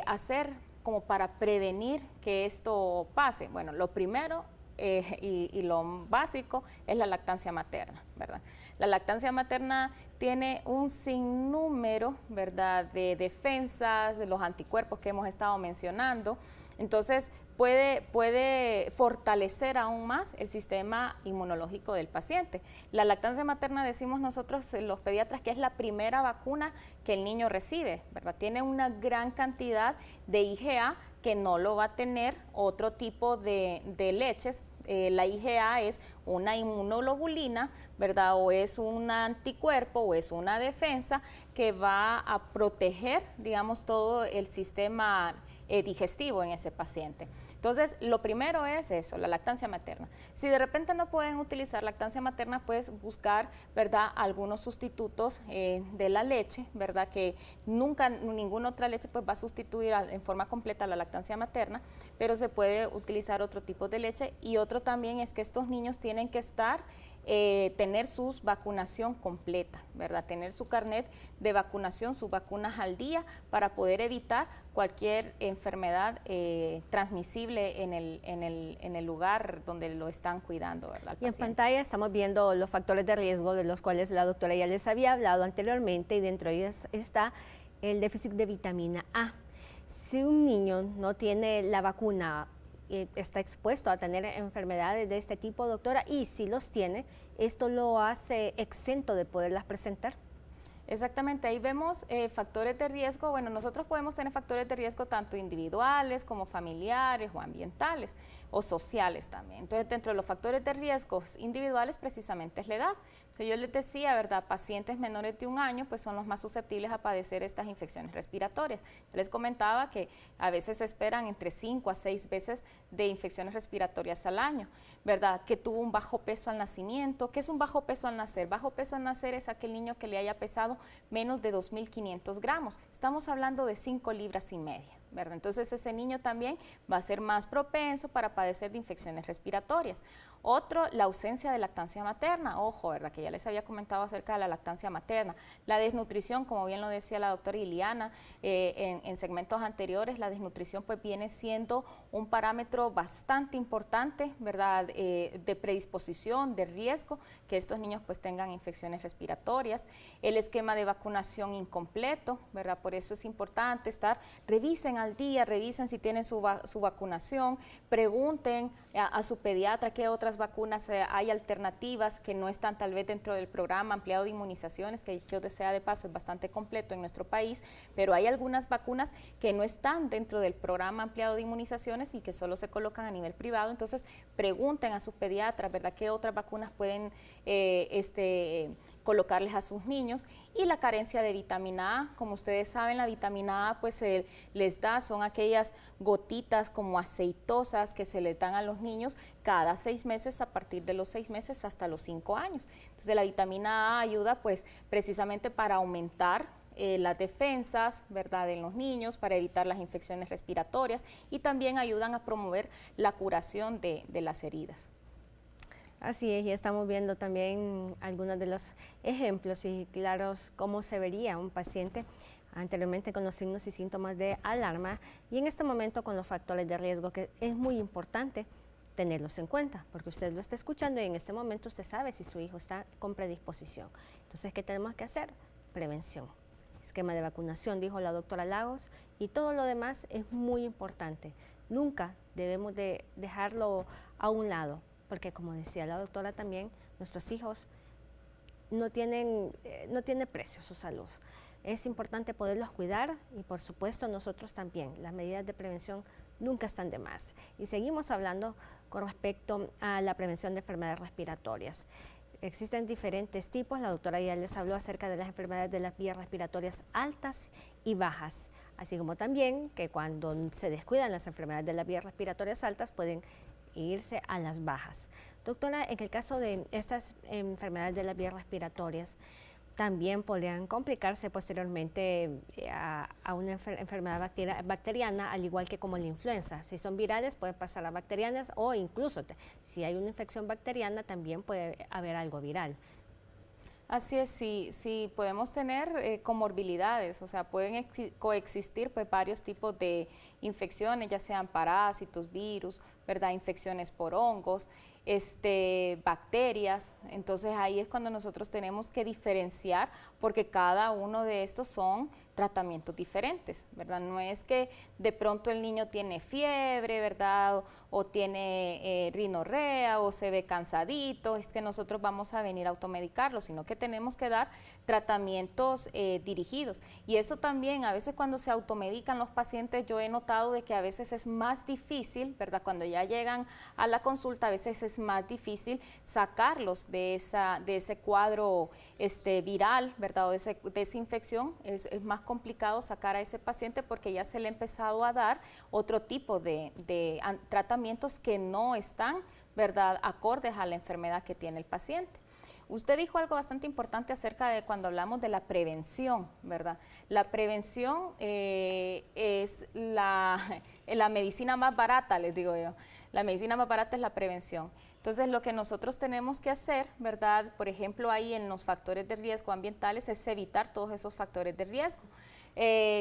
hacer como para prevenir que esto pase? Bueno, lo primero y lo básico es la lactancia materna, ¿verdad? La lactancia materna tiene un sinnúmero, ¿verdad?, de defensas, de los anticuerpos que hemos estado mencionando. Entonces, puede fortalecer aún más el sistema inmunológico del paciente. La lactancia materna, decimos nosotros los pediatras, que es la primera vacuna que el niño recibe, ¿verdad? Tiene una gran cantidad de IgA que no lo va a tener otro tipo de leches. La IgA es una inmunoglobulina, ¿verdad? O es un anticuerpo o es una defensa que va a proteger, digamos, todo el sistema digestivo en ese paciente. Entonces, lo primero es eso, la lactancia materna. Si de repente no pueden utilizar lactancia materna, puedes buscar, ¿verdad?, algunos sustitutos de la leche, ¿verdad?, que nunca, ninguna otra leche pues va a sustituir en forma completa la lactancia materna, pero se puede utilizar otro tipo de leche. Y otro también es que estos niños tienen que tener su vacunación completa, ¿verdad? Tener su carnet de vacunación, sus vacunas al día para poder evitar cualquier enfermedad transmisible en el lugar donde lo están cuidando, ¿verdad? Y en pantalla estamos viendo los factores de riesgo de los cuales la doctora ya les había hablado anteriormente, y dentro de ellos está el déficit de vitamina A. Si un niño no tiene la vacuna, está expuesto a tener enfermedades de este tipo, doctora, y si los tiene, ¿esto lo hace exento de poderlas presentar? Exactamente, ahí vemos factores de riesgo. Bueno, nosotros podemos tener factores de riesgo tanto individuales como familiares o ambientales o sociales también. Entonces, dentro de los factores de riesgos individuales precisamente es la edad. Entonces, yo les decía, ¿verdad?, pacientes menores de 1 año pues son los más susceptibles a padecer estas infecciones respiratorias. Yo les comentaba que a veces se esperan entre 5 a 6 veces de infecciones respiratorias al año, ¿verdad?, que tuvo un bajo peso al nacimiento. ¿Qué es un bajo peso al nacer? Bajo peso al nacer es aquel niño que le haya pesado menos de 2.500 gramos. Estamos hablando de 5 libras y media, ¿verdad? Entonces ese niño también va a ser más propenso para padecer de infecciones respiratorias. Otro, la ausencia de lactancia materna. Ojo, ¿verdad?, que ya les había comentado acerca de la lactancia materna. La desnutrición, como bien lo decía la doctora Iliana en segmentos anteriores, la desnutrición pues viene siendo un parámetro bastante importante, ¿verdad?, de predisposición, de riesgo, que estos niños pues tengan infecciones respiratorias. El esquema de vacunación incompleto, ¿verdad? Por eso es importante revisen al día, revisen si tienen su vacunación, pregunten a su pediatra qué otras vacunas hay alternativas que no están tal vez dentro del programa ampliado de inmunizaciones, que yo desea de paso es bastante completo en nuestro país, pero hay algunas vacunas que no están dentro del programa ampliado de inmunizaciones y que solo se colocan a nivel privado. Entonces pregunten a sus pediatras, ¿verdad?, qué otras vacunas pueden colocarles a sus niños. Y la carencia de vitamina A, como ustedes saben, la vitamina A pues son aquellas gotitas como aceitosas que se les dan a los niños cada 6 meses, a partir de los 6 meses hasta los 5 años. Entonces la vitamina A ayuda pues precisamente para aumentar las defensas, ¿verdad?, en los niños, para evitar las infecciones respiratorias, y también ayudan a promover la curación de las heridas. Así es, y estamos viendo también algunos de los ejemplos y claros cómo se vería un paciente anteriormente con los signos y síntomas de alarma, y en este momento con los factores de riesgo, que es muy importante tenerlos en cuenta, porque usted lo está escuchando y en este momento usted sabe si su hijo está con predisposición. Entonces, ¿qué tenemos que hacer? Prevención. Esquema de vacunación, dijo la doctora Lagos, y todo lo demás es muy importante. Nunca debemos de dejarlo a un lado, porque como decía la doctora también, nuestros hijos no tiene precio su salud. Es importante poderlos cuidar y por supuesto nosotros también. Las medidas de prevención nunca están de más. Y seguimos hablando con respecto a la prevención de enfermedades respiratorias. Existen diferentes tipos, la doctora ya les habló acerca de las enfermedades de las vías respiratorias altas y bajas, así como también que cuando se descuidan las enfermedades de las vías respiratorias altas pueden irse a las bajas. Doctora, en el caso de estas enfermedades de las vías respiratorias, también podrían complicarse posteriormente a una enfermedad bacteriana, al igual que como la influenza. Si son virales, pueden pasar a bacterianas, o incluso si hay una infección bacteriana, también puede haber algo viral. Así es, sí, sí podemos tener comorbilidades, o sea, pueden coexistir pues varios tipos de infecciones, ya sean parásitos, virus, ¿verdad? Infecciones por hongos, bacterias. Entonces ahí es cuando nosotros tenemos que diferenciar, porque cada uno de estos son tratamientos diferentes, ¿verdad? No es que de pronto el niño tiene fiebre, ¿verdad? O tiene rinorrea o se ve cansadito, es que nosotros vamos a venir a automedicarlo, sino que tenemos que dar tratamientos dirigidos. Y eso también, a veces cuando se automedican los pacientes, yo he notado de que a veces es más difícil, ¿verdad? Cuando ya llegan a la consulta, a veces es más difícil sacarlos de ese cuadro viral, ¿verdad? O de esa infección, es más complicado sacar a ese paciente porque ya se le ha empezado a dar otro tipo de tratamientos que no están, ¿verdad?, acordes a la enfermedad que tiene el paciente. Usted dijo algo bastante importante acerca de cuando hablamos de la prevención, ¿verdad? La prevención es la medicina más barata, les digo yo. La medicina más barata es la prevención. Entonces, lo que nosotros tenemos que hacer, ¿verdad? Por ejemplo, ahí en los factores de riesgo ambientales es evitar todos esos factores de riesgo.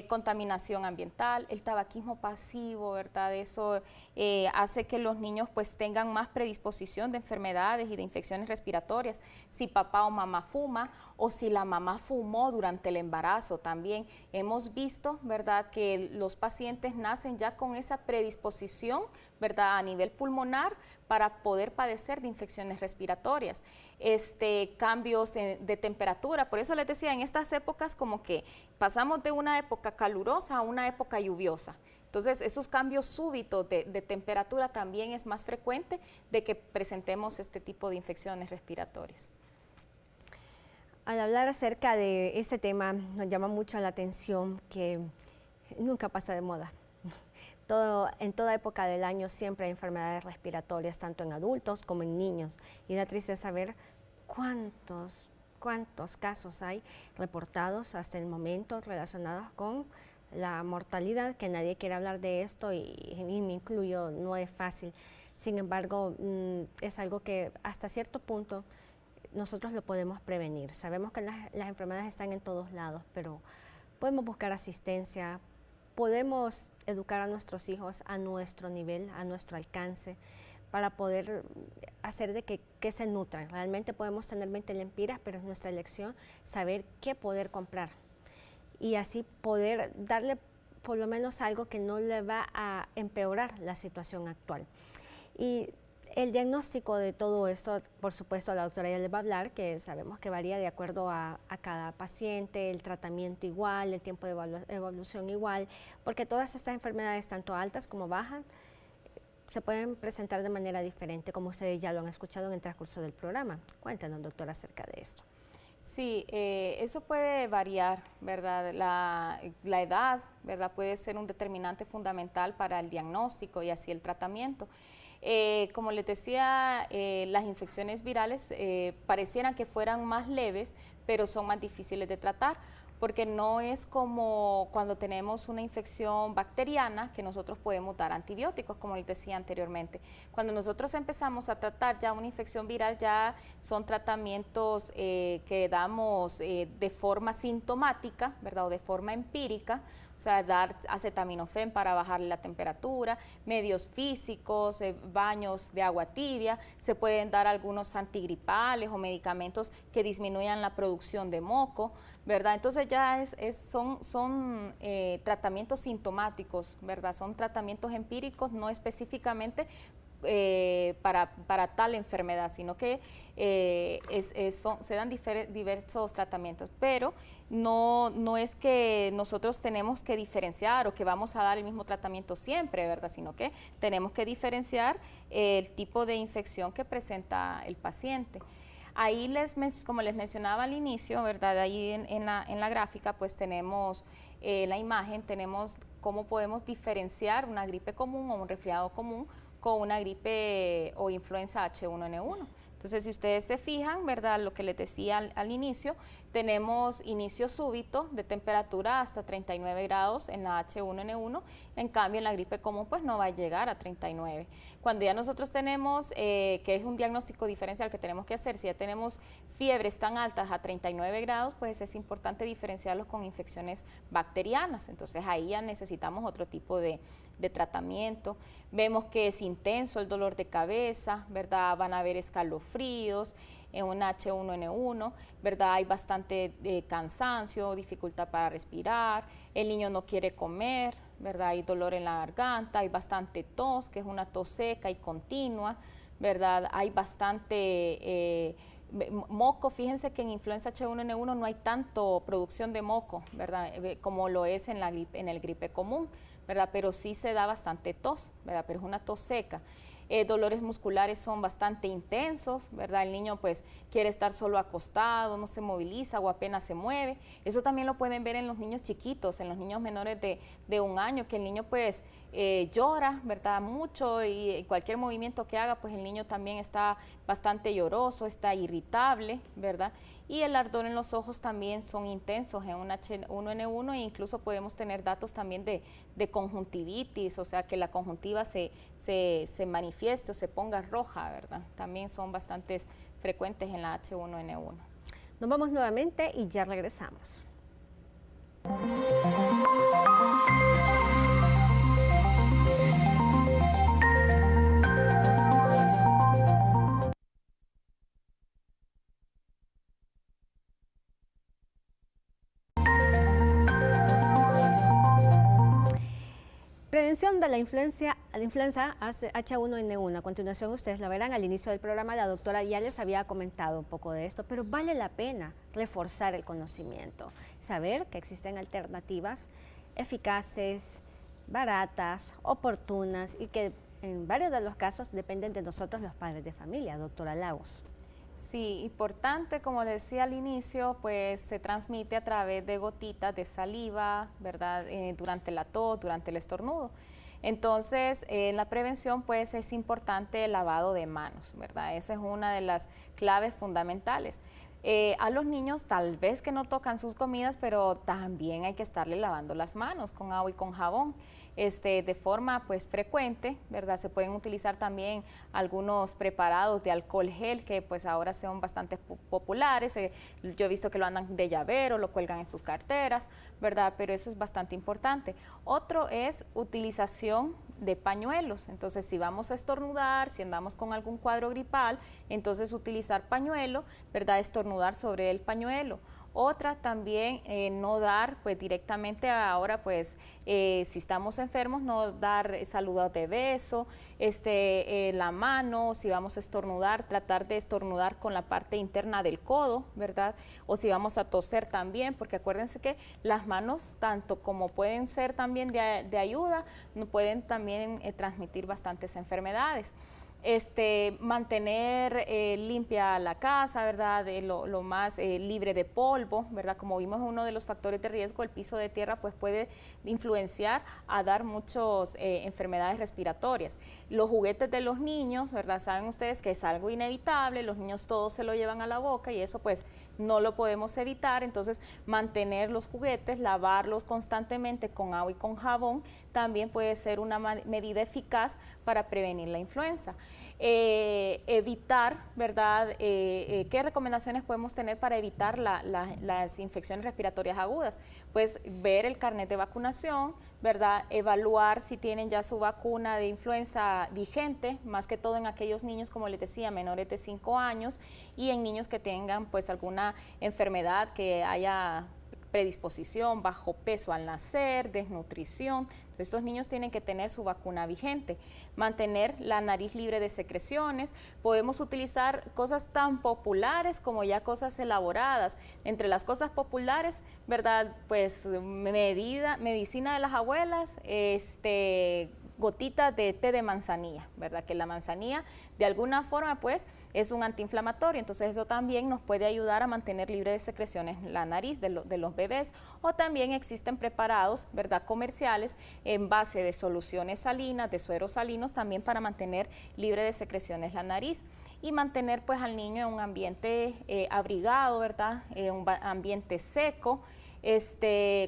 Contaminación ambiental, el tabaquismo pasivo, ¿verdad? Eso hace que los niños pues tengan más predisposición de enfermedades y de infecciones respiratorias. Si papá o mamá fuma o si la mamá fumó durante el embarazo también. Hemos visto, ¿verdad?, que los pacientes nacen ya con esa predisposición, ¿verdad?, a nivel pulmonar para poder padecer de infecciones respiratorias. Cambios de temperatura, por eso les decía, en estas épocas como que pasamos de una época calurosa a una época lluviosa. Entonces, esos cambios súbitos de temperatura también es más frecuente de que presentemos este tipo de infecciones respiratorias. Al hablar acerca de este tema, nos llama mucho la atención que nunca pasa de moda. En toda época del año siempre hay enfermedades respiratorias, tanto en adultos como en niños. Y da tristeza ver cuántos casos hay reportados hasta el momento relacionados con la mortalidad, que nadie quiere hablar de esto y me incluyo, no es fácil. Sin embargo, es algo que hasta cierto punto nosotros lo podemos prevenir. Sabemos que las enfermedades están en todos lados, pero podemos buscar asistencia, podemos educar a nuestros hijos a nuestro nivel, a nuestro alcance, para poder hacer de que se nutran. Realmente podemos tener 20 lempiras, pero es nuestra elección saber qué poder comprar y así poder darle por lo menos algo que no le va a empeorar la situación actual. Y el diagnóstico de todo esto, por supuesto, la doctora ya les va a hablar, que sabemos que varía de acuerdo a cada paciente, el tratamiento igual, el tiempo de evolución igual, porque todas estas enfermedades, tanto altas como bajas, se pueden presentar de manera diferente, como ustedes ya lo han escuchado en el transcurso del programa. Cuéntanos, doctora, acerca de esto. Sí, eso puede variar, ¿verdad? La edad, ¿verdad?, puede ser un determinante fundamental para el diagnóstico y así el tratamiento. Como les decía, las infecciones virales parecieran que fueran más leves, pero son más difíciles de tratar, porque no es como cuando tenemos una infección bacteriana que nosotros podemos dar antibióticos, como les decía anteriormente. Cuando nosotros empezamos a tratar ya una infección viral, ya son tratamientos que damos de forma sintomática, ¿verdad?, o de forma empírica. O sea, dar acetaminofén para bajarle la temperatura, medios físicos, baños de agua tibia, se pueden dar algunos antigripales o medicamentos que disminuyan la producción de moco, ¿verdad? Entonces ya son tratamientos sintomáticos, ¿verdad? Son tratamientos empíricos, no específicamente para tal enfermedad, sino que se dan diversos tratamientos, pero no es que nosotros tenemos que diferenciar o que vamos a dar el mismo tratamiento siempre, ¿verdad? Sino que tenemos que diferenciar el tipo de infección que presenta el paciente. Ahí, como les mencionaba al inicio, ¿verdad?, ahí en la gráfica, pues tenemos la imagen, tenemos cómo podemos diferenciar una gripe común o un resfriado común con una gripe o influenza H1N1. Entonces, si ustedes se fijan, ¿verdad? Lo que les decía al inicio, tenemos inicio súbito de temperatura hasta 39 grados en la H1N1, en cambio en la gripe común pues no va a llegar a 39. Cuando ya nosotros tenemos, que es un diagnóstico diferencial que tenemos que hacer, si ya tenemos fiebres tan altas a 39 grados, pues es importante diferenciarlos con infecciones bacterianas, entonces ahí ya necesitamos otro tipo de tratamiento. Vemos que es intenso el dolor de cabeza, ¿verdad? Van a haber escalofríos en un H1N1, ¿verdad? Hay bastante cansancio, dificultad para respirar, el niño no quiere comer, ¿verdad? Hay dolor en la garganta, hay bastante tos, que es una tos seca y continua, ¿verdad? Hay bastante moco. Fíjense que en influenza H1N1 no hay tanto producción de moco, ¿verdad? Como lo es en el gripe común, ¿verdad? Pero sí se da bastante tos, ¿verdad? Pero es una tos seca. Dolores musculares son bastante intensos, ¿verdad? El niño pues quiere estar solo acostado, no se moviliza o apenas se mueve. Eso también lo pueden ver en los niños chiquitos, en los niños menores de 1 año, que el niño pues llora, ¿verdad? Mucho, y cualquier movimiento que haga pues el niño también está bastante lloroso, está irritable, ¿verdad? Y el ardor en los ojos también son intensos en un H1N1, e incluso podemos tener datos también de conjuntivitis, o sea que la conjuntiva se manifieste o se ponga roja, ¿verdad? También son bastante frecuentes en la H1N1. Nos vamos nuevamente y ya regresamos. Prevención de la influenza H1N1. A continuación ustedes lo verán. Al inicio del programa la doctora ya les había comentado un poco de esto, pero vale la pena reforzar el conocimiento, saber que existen alternativas eficaces, baratas, oportunas y que en varios de los casos dependen de nosotros los padres de familia. Doctora Lagos. Sí, importante, como le decía al inicio, pues se transmite a través de gotitas de saliva, ¿verdad? Durante la tos, durante el estornudo. Entonces, en la prevención, pues es importante el lavado de manos, ¿verdad? Esa es una de las claves fundamentales. A los niños tal vez que no tocan sus comidas, pero también hay que estarle lavando las manos con agua y con jabón. De forma pues frecuente, ¿verdad? Se pueden utilizar también algunos preparados de alcohol gel que pues ahora son bastante populares. Yo he visto que lo andan de llavero, lo cuelgan en sus carteras, ¿verdad? Pero eso es bastante importante. Otro es utilización de pañuelos. Entonces, si vamos a estornudar, si andamos con algún cuadro gripal, entonces utilizar pañuelo, ¿verdad? Estornudar sobre el pañuelo. Otra también, no dar pues directamente ahora pues si estamos enfermos, no dar saludos de beso, la mano, si vamos a estornudar, tratar de estornudar con la parte interna del codo, ¿verdad? O si vamos a toser también, porque acuérdense que las manos tanto como pueden ser también de ayuda, pueden también transmitir bastantes enfermedades. Mantener limpia la casa, ¿verdad? Lo más libre de polvo, ¿verdad? Como vimos, uno de los factores de riesgo, el piso de tierra, pues puede influenciar a dar muchas enfermedades respiratorias. Los juguetes de los niños, ¿verdad? Saben ustedes que es algo inevitable, los niños todos se lo llevan a la boca y eso pues no lo podemos evitar, entonces mantener los juguetes, lavarlos constantemente con agua y con jabón, también puede ser una medida eficaz para prevenir la influenza. Evitar, ¿verdad? ¿Qué recomendaciones podemos tener para evitar las infecciones respiratorias agudas? Pues ver el carnet de vacunación, ¿verdad? Evaluar si tienen ya su vacuna de influenza vigente, más que todo en aquellos niños, como les decía, menores de 5 años y en niños que tengan pues alguna enfermedad que haya predisposición, bajo peso al nacer, desnutrición. Estos niños tienen que tener su vacuna vigente. Mantener la nariz libre de secreciones. Podemos utilizar cosas tan populares como ya cosas elaboradas. Entre las cosas populares, ¿verdad? Pues medicina de las abuelas, gotitas de té de manzanilla, ¿verdad? Que la manzanilla de alguna forma pues es un antiinflamatorio, entonces eso también nos puede ayudar a mantener libre de secreciones la nariz de los bebés. O también existen preparados, ¿verdad? Comerciales en base de soluciones salinas, de sueros salinos, también para mantener libre de secreciones la nariz y mantener pues al niño en un ambiente abrigado, ¿verdad? Un ambiente seco,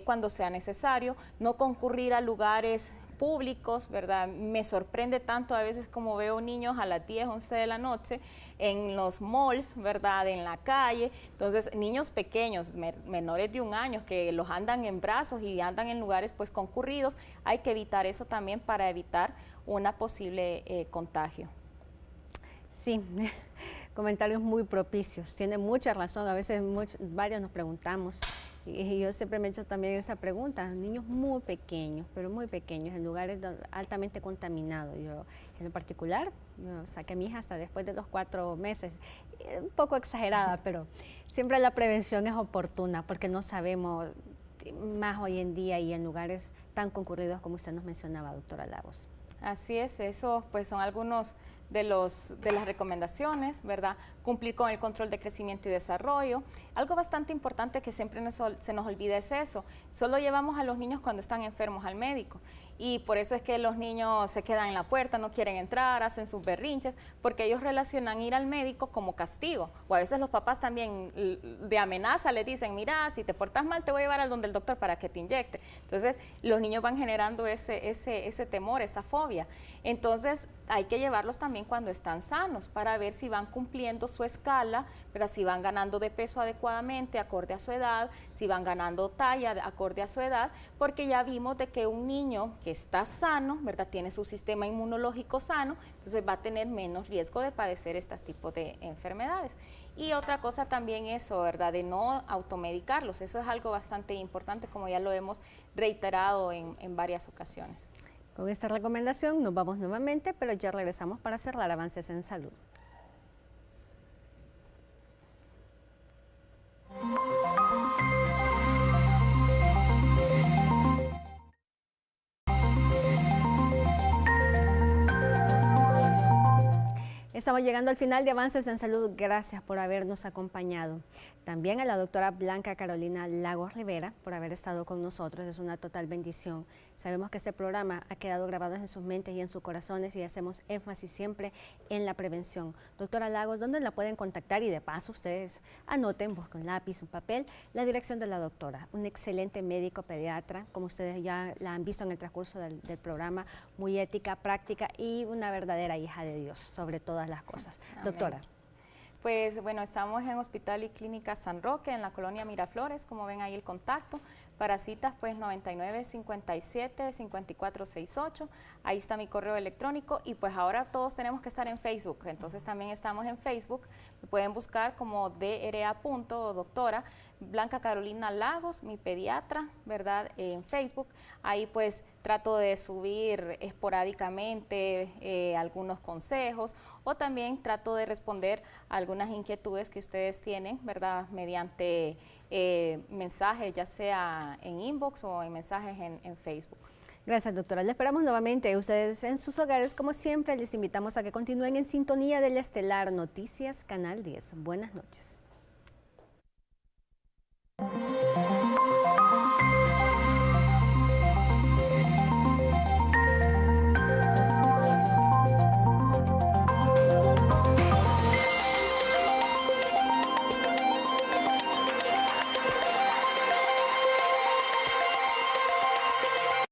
cuando sea necesario, no concurrir a lugares públicos, ¿verdad? Me sorprende tanto a veces como veo niños a las 10, 11 de la noche en los malls, ¿verdad? En la calle. Entonces, niños pequeños, menores de 1 año, que los andan en brazos y andan en lugares pues concurridos, hay que evitar eso también para evitar una posible contagio. Sí, comentarios muy propicios. Tiene mucha razón. A veces varios nos preguntamos, y yo siempre me he hecho también esa pregunta. Niños muy pequeños, pero muy pequeños, en lugares altamente contaminados. Yo, en lo particular, yo saqué a mi hija hasta después de los 4 meses. Un poco exagerada, pero siempre la prevención es oportuna, porque no sabemos, más hoy en día y en lugares tan concurridos como usted nos mencionaba, doctora Lagos. Así es, eso pues son algunos de las recomendaciones, ¿verdad? Cumplir con el control de crecimiento y desarrollo. Algo bastante importante que siempre se nos olvida es eso. Solo llevamos a los niños cuando están enfermos al médico. Y por eso es que los niños se quedan en la puerta, no quieren entrar, hacen sus berrinches, porque ellos relacionan ir al médico como castigo. O a veces los papás también de amenaza les dicen, mira, si te portas mal te voy a llevar al donde el doctor para que te inyecte. Entonces los niños van generando ese temor, esa fobia. Entonces hay que llevarlos también cuando están sanos para ver si van cumpliendo su escala, pero si van ganando de peso adecuadamente, acorde a su edad, si van ganando talla acorde a su edad, porque ya vimos de que un niño que está sano, ¿verdad? Tiene su sistema inmunológico sano, entonces va a tener menos riesgo de padecer estos tipos de enfermedades. Y otra cosa también eso, ¿verdad? De no automedicarlos, eso es algo bastante importante, como ya lo hemos reiterado en varias ocasiones. Con esta recomendación nos vamos nuevamente, pero ya regresamos para cerrar Avances en Salud. Estamos llegando al final de Avances en Salud. Gracias por habernos acompañado. También a la doctora Blanca Carolina Lagos Rivera por haber estado con nosotros. Es una total bendición. Sabemos que este programa ha quedado grabado en sus mentes y en sus corazones y hacemos énfasis siempre en la prevención. Doctora Lagos, ¿dónde la pueden contactar? Y de paso ustedes anoten, busquen un lápiz, un papel, la dirección de la doctora. Un excelente médico pediatra, como ustedes ya la han visto en el transcurso del programa, muy ética, práctica y una verdadera hija de Dios, sobre todas las cosas. Amén. Doctora. Pues bueno, estamos en Hospital y Clínica San Roque, en la colonia Miraflores, como ven ahí el contacto. Para citas, pues 99 57 54 68. Ahí está mi correo electrónico y pues ahora todos tenemos que estar en Facebook. Entonces también estamos en Facebook. Me pueden buscar como DRA. Blanca Carolina Lagos, mi pediatra, ¿verdad? En Facebook. Ahí pues trato de subir esporádicamente algunos consejos o también trato de responder algunas inquietudes que ustedes tienen, ¿verdad? Mediante mensajes, ya sea en inbox o en mensajes en Facebook. Gracias, doctora. Le esperamos nuevamente. Ustedes en sus hogares, como siempre, les invitamos a que continúen en sintonía del Estelar Noticias, Canal 10. Buenas noches.